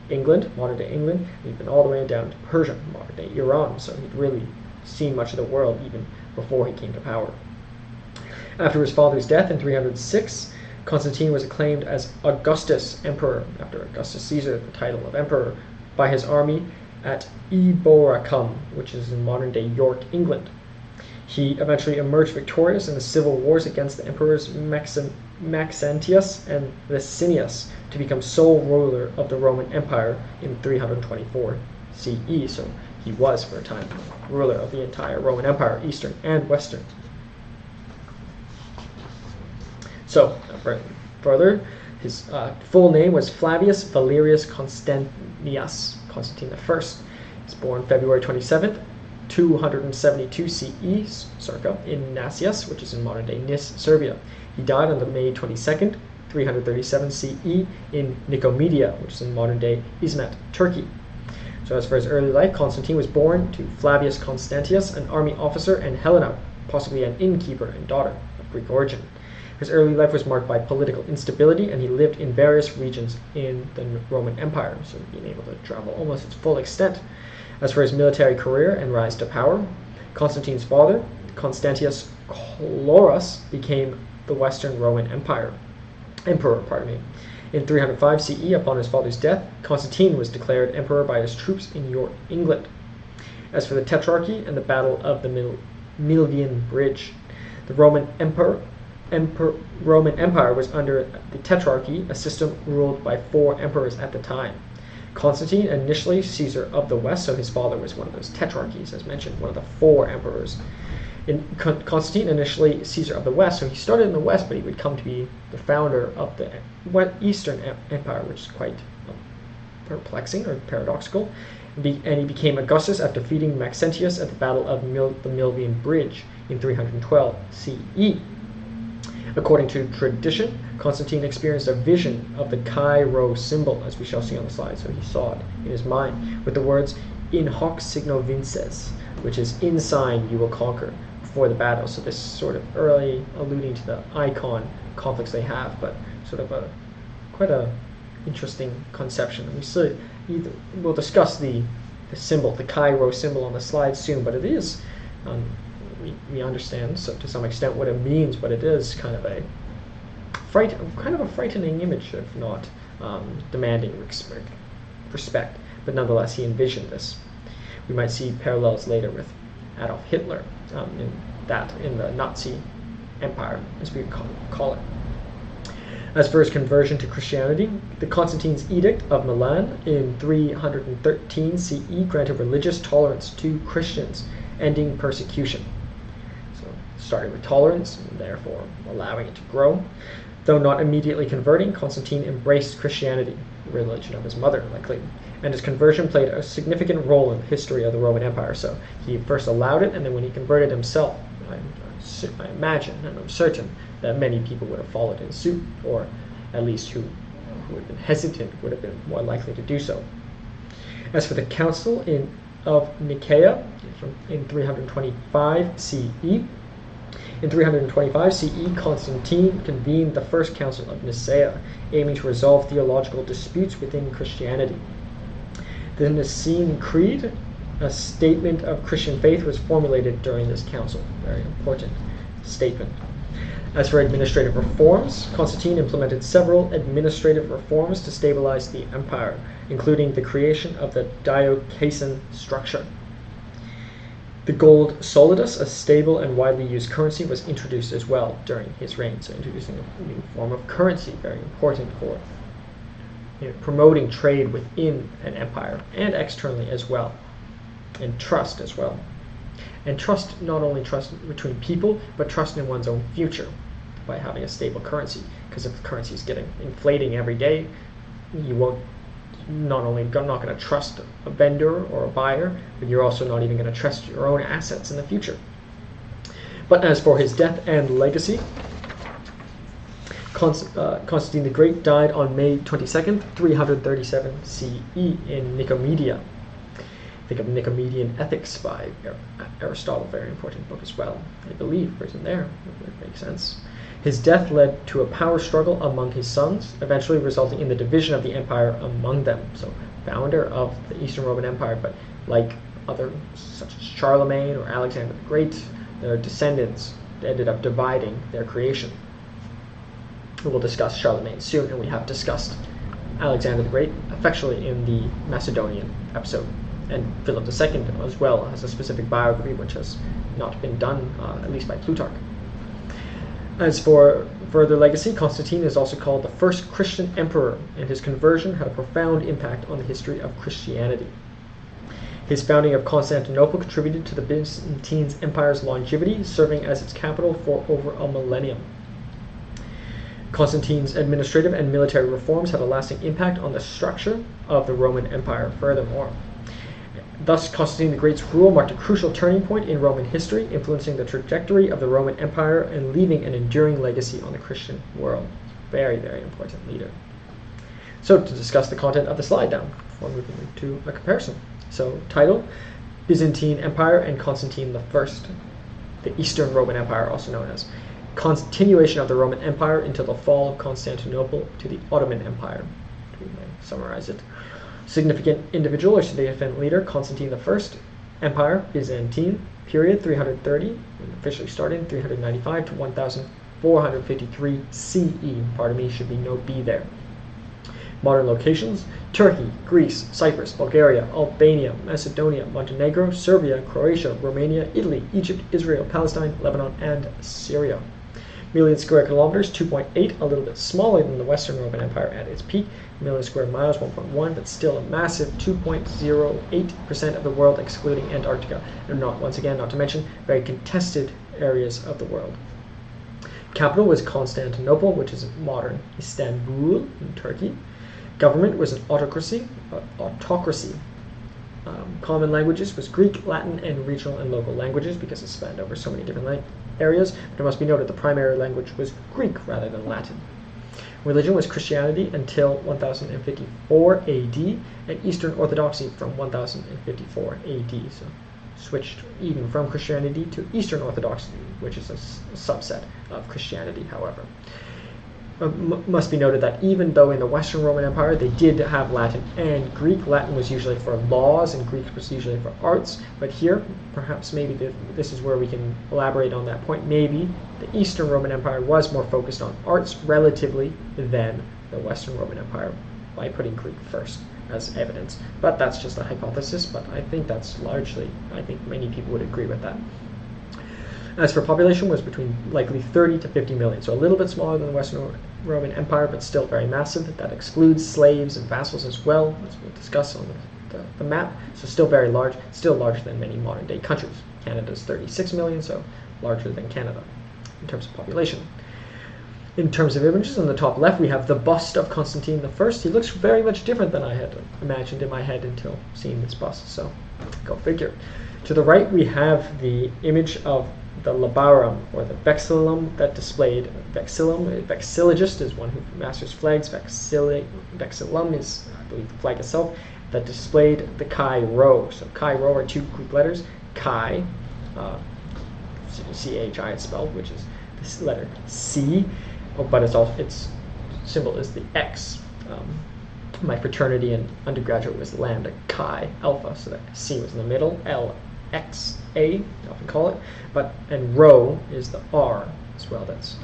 England, modern-day England, and he'd been all the way down to Persia, modern-day Iran, so he'd really seen much of the world even before he came to power. After his father's death in 306, Constantine was acclaimed as Augustus Emperor, after Augustus Caesar, the title of emperor, by his army at Eboracum, which is in modern-day York, England. He eventually emerged victorious in the civil wars against the emperors Maxentius and Licinius to become sole ruler of the Roman Empire in 324 CE. So he was, for a time, ruler of the entire Roman Empire, Eastern and Western. So, further, his full name was Flavius Valerius Constantius, Constantine I. He was born February 27th, 272 CE, circa, in Naissus, which is in modern-day Nis, Serbia. He died on the May 22nd, 337 CE, in Nicomedia, which is in modern-day Izmit, Turkey. So as for his early life, Constantine was born to Flavius Constantius, an army officer, and Helena, possibly an innkeeper and daughter of Greek origin. His early life was marked by political instability, and he lived in various regions in the Roman Empire, so being able to travel almost its full extent. As for his military career and rise to power, Constantine's father, Constantius Chlorus, became the Western Roman emperor. In 305 CE, upon his father's death, Constantine was declared emperor by his troops in York, England. As for the Tetrarchy and the Battle of the Milvian Bridge, the Roman Empire was under the Tetrarchy, a system ruled by 4 emperors at the time. Constantine, initially Caesar of the West, so his father was one of those Tetrarchies, as mentioned, one of the 4 emperors. Constantine, initially Caesar of the West, so he started in the West, but he would come to be the founder of the Eastern Empire, which is quite perplexing or paradoxical. And he became Augustus after defeating Maxentius at the Battle of the Milvian Bridge in 312 CE. According to tradition, Constantine experienced a vision of the Chi-Rho symbol, as we shall see on the slide, so he saw it in his mind, with the words, "In hoc signo vinces," which is, "In sign you will conquer," before the battle. So this sort of early alluding to the icon conflicts they have, but sort of quite a interesting conception. And we'll discuss the symbol, the Chi-Rho symbol on the slide soon, but it is, we understand to some extent what it means, but it is kind of a frightening image, if not demanding respect. But nonetheless, he envisioned this. We might see parallels later with Adolf Hitler in the Nazi Empire, as we call it. As for his conversion to Christianity, the Constantine's Edict of Milan in 313 CE granted religious tolerance to Christians, ending persecution. So, starting with tolerance, and therefore allowing it to grow. Though not immediately converting, Constantine embraced Christianity, the religion of his mother, likely, and his conversion played a significant role in the history of the Roman Empire. So he first allowed it, and then when he converted himself, I imagine, and I'm certain, that many people would have followed in suit, or at least who would have been hesitant would have been more likely to do so. As for the Council of Nicaea in 325 CE, in 325 CE, Constantine convened the First Council of Nicaea, aiming to resolve theological disputes within Christianity. The Nicene Creed, a statement of Christian faith, was formulated during this council. Very important statement. As for administrative reforms, Constantine implemented several administrative reforms to stabilize the empire, including the creation of the diocesan structure. The gold solidus, a stable and widely used currency, was introduced as well during his reign. So introducing a new form of currency, very important for promoting trade within an empire and externally as well, and trust as well. And trust, not only trust between people, but trust in one's own future by having a stable currency. Because if the currency is inflating every day, you won't not going to trust a vendor or a buyer, but you're also not even going to trust your own assets in the future. But as for his death and legacy, Constantine the Great died on May 22nd, 337 CE in Nicomedia. Think of Nicomedean Ethics by Aristotle, very important book as well, I believe, written there. It makes sense. His death led to a power struggle among his sons, eventually resulting in the division of the empire among them. So, founder of the Eastern Roman Empire, but like others such as Charlemagne or Alexander the Great, their descendants ended up dividing their creation. We'll discuss Charlemagne soon, and we have discussed Alexander the Great effectually in the Macedonian episode. And Philip II as well has a specific biography which has not been done, at least by Plutarch. As for further legacy, Constantine is also called the first Christian emperor, and his conversion had a profound impact on the history of Christianity. His founding of Constantinople contributed to the Byzantine Empire's longevity, serving as its capital for over a millennium. Constantine's administrative and military reforms had a lasting impact on the structure of the Roman Empire furthermore. Thus, Constantine the Great's rule marked a crucial turning point in Roman history, influencing the trajectory of the Roman Empire and leaving an enduring legacy on the Christian world. Very, very important leader. So, to discuss the content of the slide now, before moving to a comparison. So, title, Byzantine Empire and Constantine I, the Eastern Roman Empire, also known as. Continuation of the Roman Empire until the fall of Constantinople to the Ottoman Empire. We may summarize it. Significant individual or significant leader, Constantine I, Empire, Byzantine, period 330, officially started in 395 to 1453 CE. Pardon me, should be no B there. Modern locations, Turkey, Greece, Cyprus, Bulgaria, Albania, Macedonia, Montenegro, Serbia, Croatia, Romania, Italy, Egypt, Israel, Palestine, Lebanon, and Syria. Million square kilometers, 2.8, a little bit smaller than the Western Roman Empire at its peak. Million square miles, 1.1, but still a massive 2.08% of the world, excluding Antarctica. And once again, not to mention, very contested areas of the world. Capital was Constantinople, which is modern Istanbul in Turkey. Government was an autocracy. Common languages was Greek, Latin, and regional and local languages because it spanned over so many different areas. But it must be noted the primary language was Greek rather than Latin. Religion was Christianity until 1054 AD and Eastern Orthodoxy from 1054 AD. So switched even from Christianity to Eastern Orthodoxy, which is a subset of Christianity, however. Must be noted that even though in the Western Roman Empire they did have Latin and Greek, Latin was usually for laws and Greek was usually for arts, but here, perhaps maybe this is where we can elaborate on that point. Maybe the Eastern Roman Empire was more focused on arts relatively than the Western Roman Empire by putting Greek first as evidence. But that's just a hypothesis, but I think that's largely, I think many people would agree with that. As for population, was between likely 30 to 50 million, so a little bit smaller than the Western Roman Empire, but still very massive. That excludes slaves and vassals as well, as we'll discuss on the map. So still very large, still larger than many modern day countries. Canada's 36 million, so larger than Canada in terms of population. In terms of images, on the top left we have the bust of Constantine I. He looks very much different than I had imagined in my head until seeing this bust, so go figure. To the right we have the image of the labarum, or the vexillum, that displayed vexillum. Vexillologist is one who masters flags. Vexillum is, I believe, the flag itself, that displayed the Chi Rho. So Chi Rho are two Greek letters. Chi, C-H-I it's spelled, which is this letter C, but its symbol is the X. My fraternity in undergraduate was Lambda Chi Alpha, so that C was in the middle, L X A, I often call it, and Rho is the R as well. That's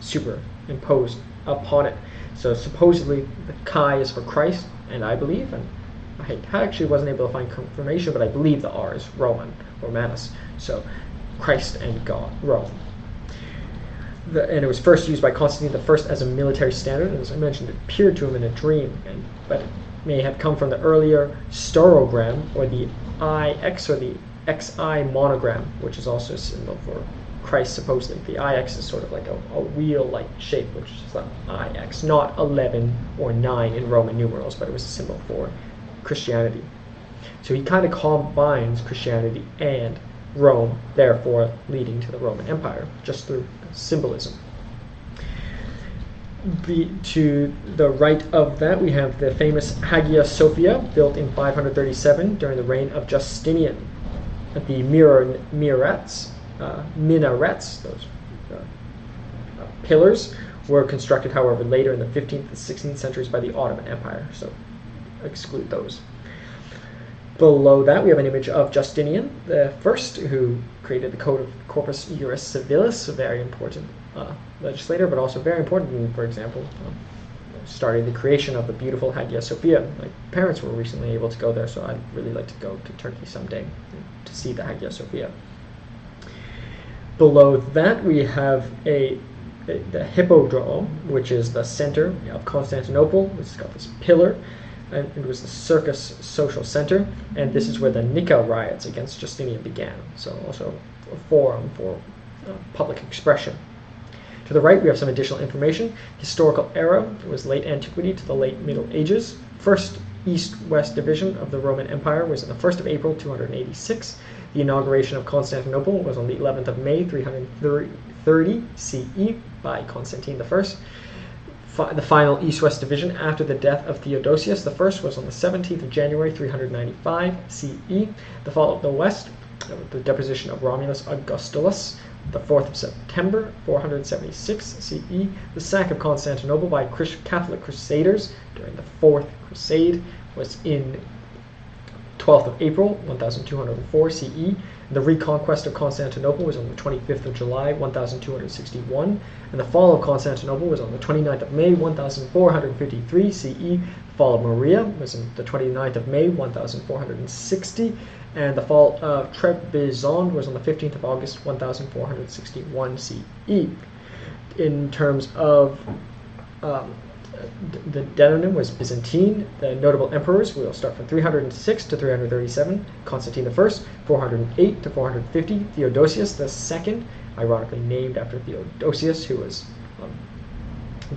superimposed upon it. So supposedly the Chi is for Christ, and I believe, and I actually wasn't able to find confirmation, but I believe the R is Roman, Romanus. So Christ and God, Rome. And it was first used by Constantine I as a military standard, and as I mentioned, it appeared to him in a dream, but it may have come from the earlier staurogram, or the IX, or the XI monogram, which is also a symbol for Christ, supposedly. The IX is sort of like a wheel-like shape, which is the IX, not 11 or 9 in Roman numerals, but it was a symbol for Christianity. So he kind of combines Christianity and Rome, therefore leading to the Roman Empire, just through symbolism. To the right of that, we have the famous Hagia Sophia, built in 537 during the reign of Justinian. The minarets, those pillars, were constructed, however, later in the 15th and 16th centuries by the Ottoman Empire, so exclude those. Below that, we have an image of Justinian I, who created the Code of Corpus Juris Civilis, a very important legislator, but also very important, for example, started the creation of the beautiful Hagia Sophia. My parents were recently able to go there, so I'd really like to go to Turkey someday to see the Hagia Sophia. Below that, we have the Hippodrome, which is the center of Constantinople, which has got this pillar, and it was the circus social center, and this is where the Nika riots against Justinian began, so also a forum for public expression. To the right, we have some additional information. Historical era was late antiquity to the late Middle Ages. First east-west division of the Roman Empire was on the 1st of April, 286. The inauguration of Constantinople was on the 11th of May, 330 CE by Constantine I. The final east-west division after the death of Theodosius I was on the 17th of January, 395 CE. The fall of the west, the deposition of Romulus Augustulus, the 4th of September, 476 CE. The sack of Constantinople by Catholic Crusaders during the Fourth Crusade was in 12th of April, 1204 CE. The reconquest of Constantinople was on the 25th of July, 1261. And the fall of Constantinople was on the 29th of May, 1453 CE. The fall of Maria was on the 29th of May, 1460. And the fall of Trebizond was on the 15th of August, 1461 CE. In terms of the denonym was Byzantine. The notable emperors, we'll start from 306 to 337. Constantine I, 408 to 450. Theodosius II, ironically named after Theodosius, who was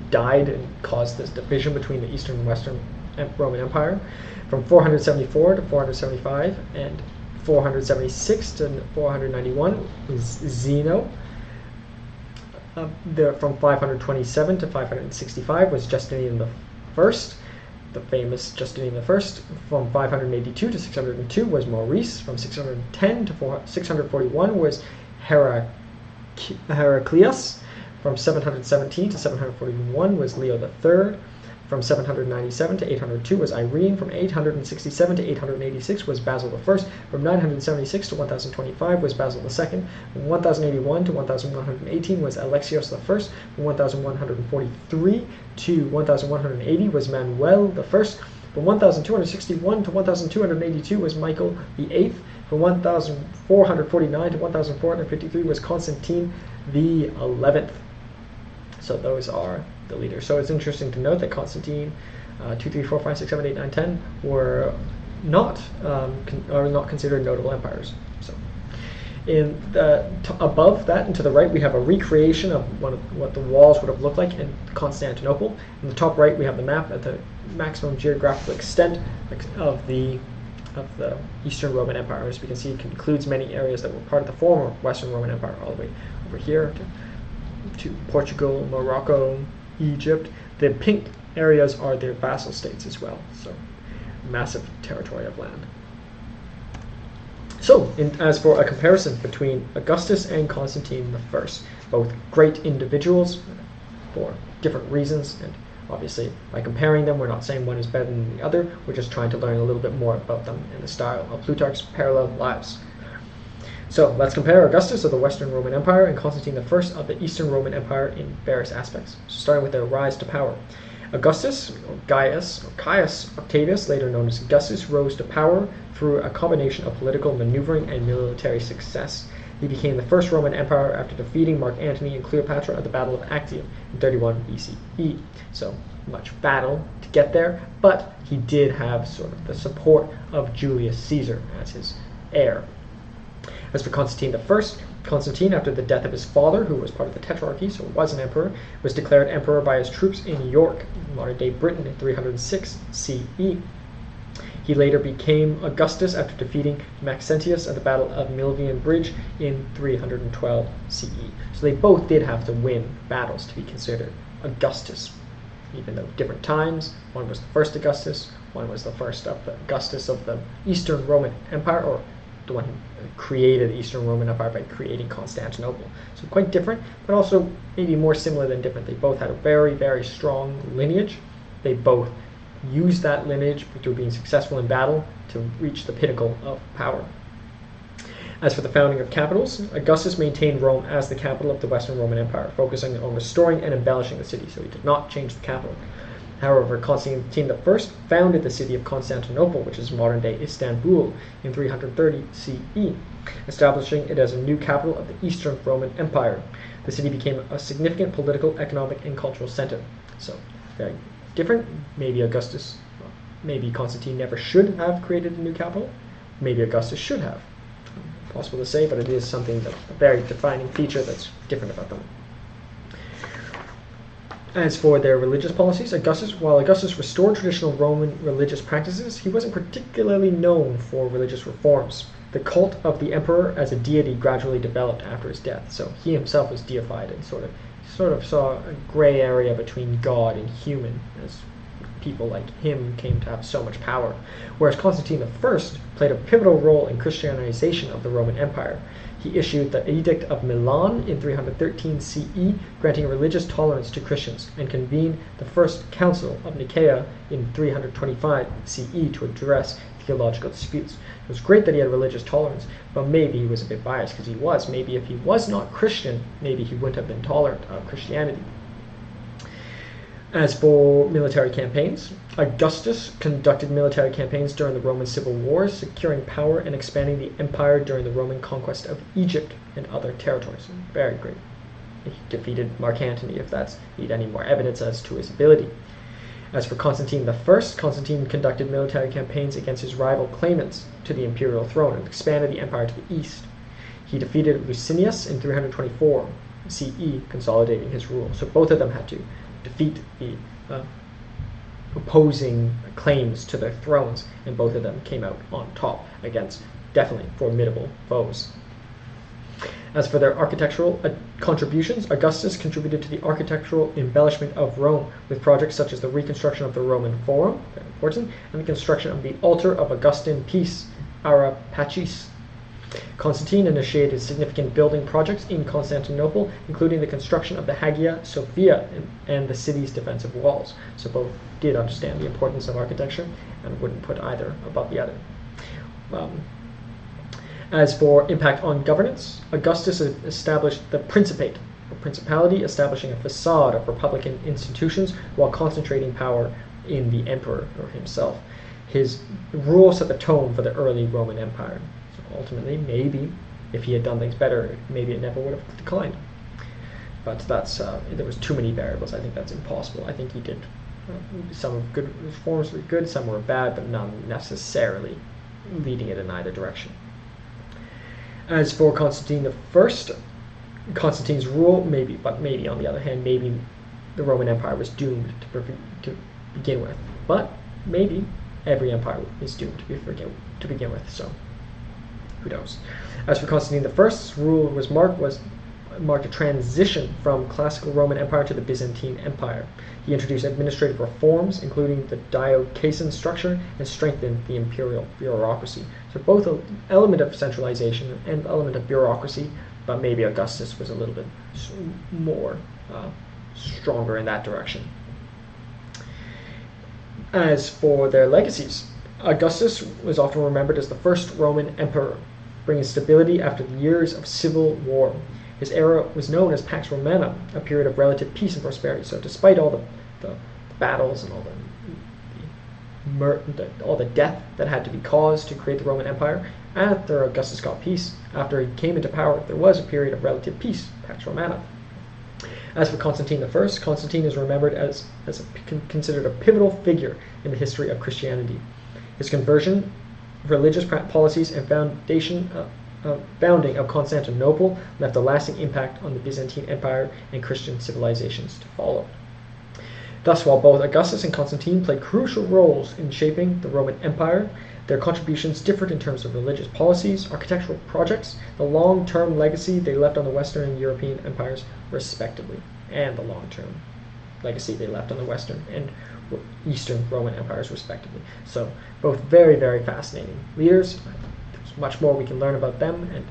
died and caused this division between the Eastern and Western Roman Empire. From 474 to 475, and 476 to 491 is Zeno. From 527 to 565 was Justinian I, the famous Justinian I. From 582 to 602 was Maurice. From 610 to 641 was Heraclius. From 717 to 741 was Leo III. From 797 to 802 was Irene. From 867 to 886 was Basil I. From 976 to 1025 was Basil II. From 1081 to 1118 was Alexios I. From 1143 to 1180 was Manuel I. From 1261 to 1282 was Michael VIII. From 1449 to 1453 was Constantine the 11th. So those are the leaders. So it's interesting to note that Constantine 2, 3, 4, 5, 6, 7, 8, 9, 10 were not are not considered notable empires. So in the above that and to the right we have a recreation of what the walls would have looked like in Constantinople. In the top right we have the map at the maximum geographical extent of the Eastern Roman Empire. As we can see, it includes many areas that were part of the former Western Roman Empire, all the way over here to Portugal, Morocco, Egypt. The pink areas are their vassal states as well, so massive territory of land. So, as for a comparison between Augustus and Constantine I, both great individuals for different reasons, and obviously by comparing them, we're not saying one is better than the other, we're just trying to learn a little bit more about them in the style of Plutarch's parallel lives. So, let's compare Augustus of the Western Roman Empire and Constantine I of the Eastern Roman Empire in various aspects, starting with their rise to power. Augustus, or Gaius Octavius, later known as Augustus, rose to power through a combination of political maneuvering and military success. He became the first Roman emperor after defeating Mark Antony and Cleopatra at the Battle of Actium in 31 BCE. So much battle to get there, but he did have sort of the support of Julius Caesar as his heir. As for Constantine I, Constantine, after the death of his father, who was part of the Tetrarchy, so was an emperor, was declared emperor by his troops in York, modern-day Britain, in 306 CE. He later became Augustus after defeating Maxentius at the Battle of Milvian Bridge in 312 CE. So they both did have to win battles to be considered Augustus, even though different times. One was the first Augustus, one was the first of the Augustus of the Eastern Roman Empire, or the one who created the Eastern Roman Empire by creating Constantinople. So quite different, but also maybe more similar than different. They both had a very, very strong lineage. They both used that lineage through being successful in battle to reach the pinnacle of power. As for the founding of capitals, Augustus maintained Rome as the capital of the Western Roman Empire, focusing on restoring and embellishing the city, so he did not change the capital. However, Constantine I founded the city of Constantinople, which is modern-day Istanbul, in 330 CE, establishing it as a new capital of the Eastern Roman Empire. The city became a significant political, economic, and cultural center. So, very different. Maybe maybe Constantine never should have created a new capital. Maybe Augustus should have. Possible to say, but it is something that a very defining feature that's different about them. As for their religious policies, while Augustus restored traditional Roman religious practices, he wasn't particularly known for religious reforms. The cult of the emperor as a deity gradually developed after his death, so he himself was deified and sort of saw a gray area between God and human, as people like him came to have so much power. Whereas Constantine I played a pivotal role in Christianization of the Roman Empire. He issued the Edict of Milan in 313 CE, granting religious tolerance to Christians, and convened the First Council of Nicaea in 325 CE to address theological disputes. It was great that he had religious tolerance, but maybe he was a bit biased, because he was. Maybe if he was not Christian, maybe he wouldn't have been tolerant of Christianity. As for military campaigns, Augustus conducted military campaigns during the Roman civil wars, securing power and expanding the empire during the Roman conquest of Egypt and other territories. Very great. He defeated Mark Antony, if that's need any more evidence as to his ability. As for Constantine I, Constantine conducted military campaigns against his rival claimants to the imperial throne and expanded the empire to the east. He defeated Licinius in 324 CE, consolidating his rule. So both of them had to defeat the opposing claims to their thrones, and both of them came out on top against definitely formidable foes. As for their architectural contributions, Augustus contributed to the architectural embellishment of Rome with projects such as the reconstruction of the Roman Forum, very important, and the construction of the altar of Augustan Peace, Ara Pacis. Constantine initiated significant building projects in Constantinople, including the construction of the Hagia Sophia and the city's defensive walls. So both did understand the importance of architecture and wouldn't put either above the other. As for impact on governance, Augustus established the Principate, a principality establishing a facade of republican institutions while concentrating power in the emperor or himself. His rule set the tone for the early Roman Empire. So ultimately, maybe if he had done things better, maybe it never would have declined. But that's there was too many variables. I think that's impossible. I think he did some of good reforms were good, some were bad, but none necessarily leading it in either direction. As for Constantine I, Constantine's rule, maybe on the other hand, maybe the Roman Empire was doomed to begin with. But maybe every empire is doomed to begin with. So who knows? As for Constantine I's rule marked a transition from classical Roman Empire to the Byzantine Empire. He introduced administrative reforms, including the diocesan structure, and strengthened the imperial bureaucracy. So both an element of centralization and an element of bureaucracy, but maybe Augustus was a little bit more stronger in that direction. As for their legacies, Augustus was often remembered as the first Roman emperor, bringing stability after the years of civil war. His era was known as Pax Romana, a period of relative peace and prosperity. So despite all the battles and all the death that had to be caused to create the Roman Empire, after Augustus got peace, after he came into power, there was a period of relative peace, Pax Romana. As for Constantine I, Constantine is remembered as considered a pivotal figure in the history of Christianity. His conversion, religious policies, and founding of Constantinople left a lasting impact on the Byzantine Empire and Christian civilizations to follow. Thus, while both Augustus and Constantine played crucial roles in shaping the Roman Empire, their contributions differed in terms of religious policies, architectural projects, the long-term legacy they left on the Western and European empires, respectively, and the long-term legacy they left on the Western and Eastern Roman empires, respectively. So, both very, very fascinating leaders. There's much more we can learn about them, and,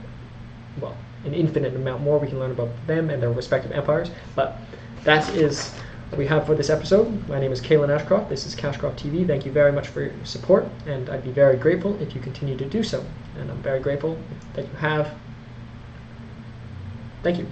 well, an infinite amount more we can learn about them and their respective empires. But that is what we have for this episode. My name is Kalen Ashcroft. This is Cashcroft TV. Thank you very much for your support, and I'd be very grateful if you continue to do so. And I'm very grateful that you have. Thank you.